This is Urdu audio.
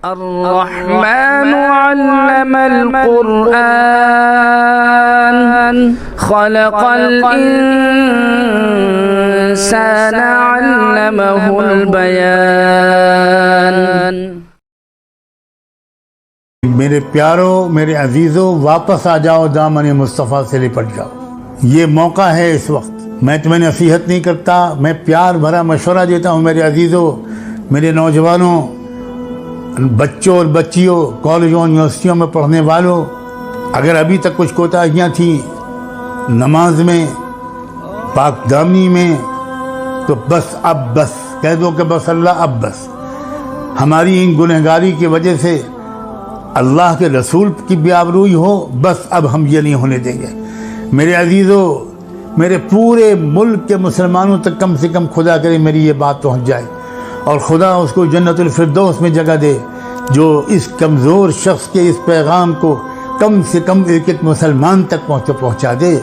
الرحمن علم القرآن خلق الإنسان علمه البيان۔ میرے پیاروں، میرے عزیزوں، واپس آ جاؤ، دامن مصطفیٰ سے لپٹ جاؤ۔ یہ موقع ہے اس وقت۔ میں تمہیں نصیحت نہیں کرتا، میں پیار بھرا مشورہ دیتا ہوں میرے عزیزوں، میرے نوجوانوں، بچوں اور بچیوں، کالجوں یونیورسٹیوں میں پڑھنے والوں۔ اگر ابھی تک کچھ کوتاہیاں تھیں نماز میں، پاک دامنی میں، تو بس اب بس کہہ دو کہ بس اللہ اب بس۔ ہماری ان گنہگاری کی وجہ سے اللہ کے رسول کی بھی آبروئی ہو، بس اب ہم یہ نہیں ہونے دیں گے۔ میرے عزیزوں، میرے پورے ملک کے مسلمانوں تک کم سے کم خدا کرے میری یہ بات پہنچ جائے، اور خدا اس کو جنت الفردوس میں جگہ دے جو اس کمزور شخص کے اس پیغام کو کم سے کم ایک ایک مسلمان تک پہنچا دے۔